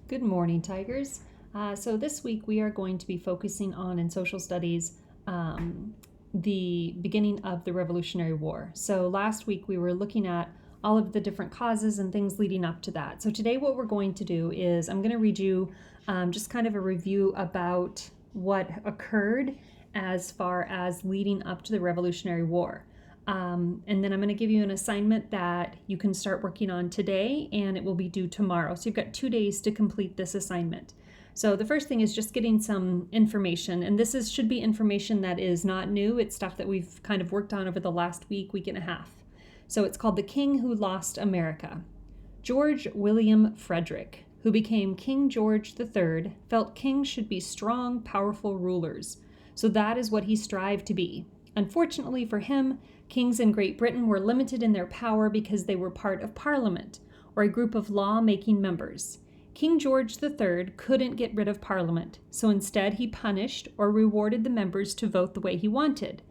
Good morning, Tigers. So this week we are going to be focusing on, in social studies, the beginning of the Revolutionary War. So last week we were looking at all of the different causes and things leading up to that. So today what we're going to do is I'm going to read you just kind of a review about what occurred as far as leading up to the Revolutionary War. And then I'm going to give you an assignment that you can start working on today, and it will be due tomorrow. So you've got 2 days to complete this assignment. So the first thing is just getting some information, and this should be information that is not new. It's stuff that we've kind of worked on over the last week and a half. So it's called The King Who Lost America. George William Frederick, who became King George III, felt kings should be strong, powerful rulers. So that is what he strived to be. Unfortunately for him, kings in Great Britain were limited in their power because they were part of Parliament, or a group of law-making members. King George III couldn't get rid of Parliament, so instead he punished or rewarded the members to vote the way he wanted.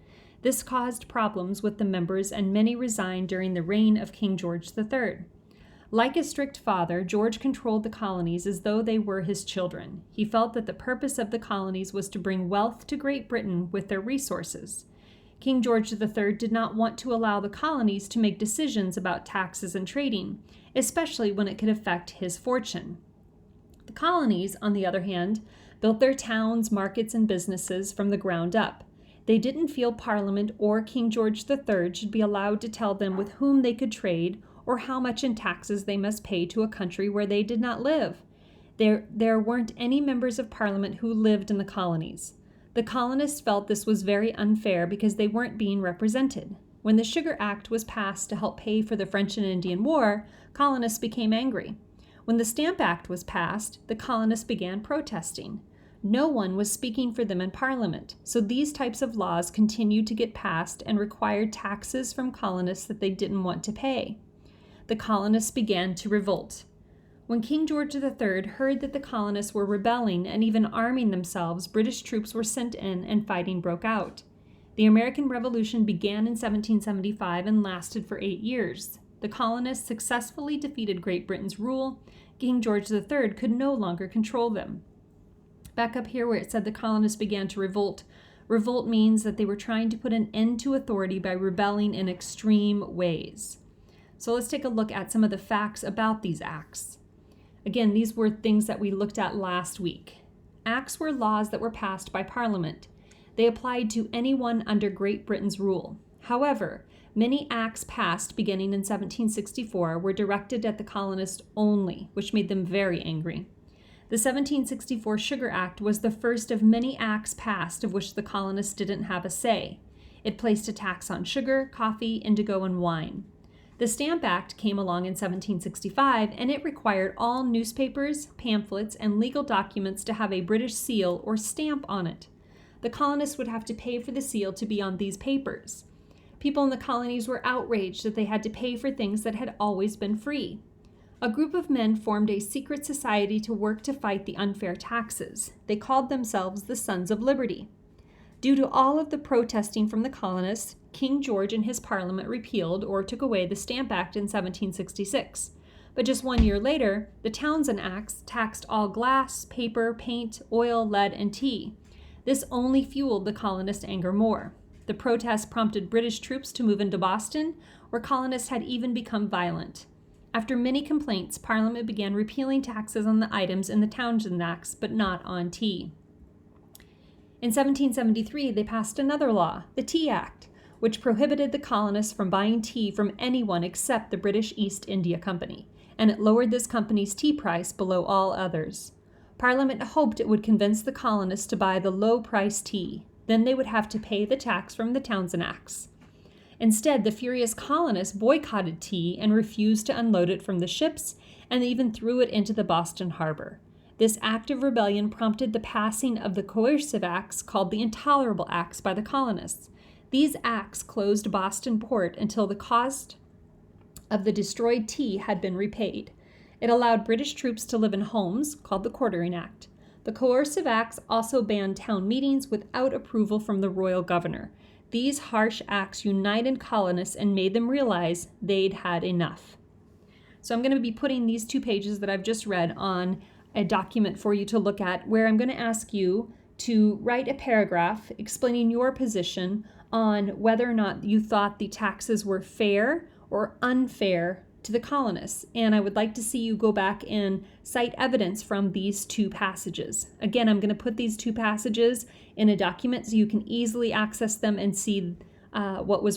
This caused problems with the members, and many resigned during the reign of King George III. Like a strict father, George controlled the colonies as though they were his children. He felt that the purpose of the colonies was to bring wealth to Great Britain with their resources. King George III did not want to allow the colonies to make decisions about taxes and trading, especially when it could affect his fortune. The colonies, on the other hand, built their towns, markets, and businesses from the ground up. They didn't feel Parliament or King George III should be allowed to tell them with whom they could trade or how much in taxes they must pay to a country where they did not live. There weren't any members of Parliament who lived in the colonies. The colonists felt this was very unfair because they weren't being represented. When the Sugar Act was passed to help pay for the French and Indian War, colonists became angry. When the Stamp Act was passed, the colonists began protesting. No one was speaking for them in Parliament, so these types of laws continued to get passed and required taxes from colonists that they didn't want to pay. The colonists began to revolt. When King George III heard that the colonists were rebelling and even arming themselves, British troops were sent in and fighting broke out. The American Revolution began in 1775 and lasted for 8 years. The colonists successfully defeated Great Britain's rule. King George III could no longer control them. Back up here where it said the colonists began to revolt. Revolt means that they were trying to put an end to authority by rebelling in extreme ways. So let's take a look at some of the facts about these acts. Again, these were things that we looked at last week. Acts were laws that were passed by Parliament. They applied to anyone under Great Britain's rule. However, many acts passed beginning in 1764 were directed at the colonists only, which made them very angry. The 1764 Sugar Act was the first of many acts passed of which the colonists didn't have a say. It placed a tax on sugar, coffee, indigo, and wine. The Stamp Act came along in 1765, and it required all newspapers, pamphlets, and legal documents to have a British seal or stamp on it. The colonists would have to pay for the seal to be on these papers. People in the colonies were outraged that they had to pay for things that had always been free. A group of men formed a secret society to work to fight the unfair taxes. They called themselves the Sons of Liberty. Due to all of the protesting from the colonists, King George and his parliament repealed or took away the Stamp Act in 1766. But just 1 year later, the Townshend Acts taxed all glass, paper, paint, oil, lead, and tea. This only fueled the colonists' anger more. The protests prompted British troops to move into Boston, where colonists had even become violent. After many complaints, Parliament began repealing taxes on the items in the Townshend Acts, but not on tea. In 1773, they passed another law, the Tea Act, which prohibited the colonists from buying tea from anyone except the British East India Company, and it lowered this company's tea price below all others. Parliament hoped it would convince the colonists to buy the low-priced tea. Then they would have to pay the tax from the Townshend Acts. Instead, the furious colonists boycotted tea and refused to unload it from the ships, and they even threw it into the Boston harbor. This act of rebellion prompted the passing of the coercive acts called the Intolerable Acts by the colonists. These acts closed Boston port until the cost of the destroyed tea had been repaid. It allowed British troops to live in homes, called the Quartering Act. The coercive acts also banned town meetings without approval from the royal governor. These harsh acts united colonists and made them realize they'd had enough. So I'm going to be putting these 2 pages that I've just read on a document for you to look at where I'm going to ask you to write a paragraph explaining your position on whether or not you thought the taxes were fair or unfair to the colonists. And I would like to see you go back and cite evidence from these two passages. Again, I'm going to put these two passages in a document so you can easily access them and see what was read.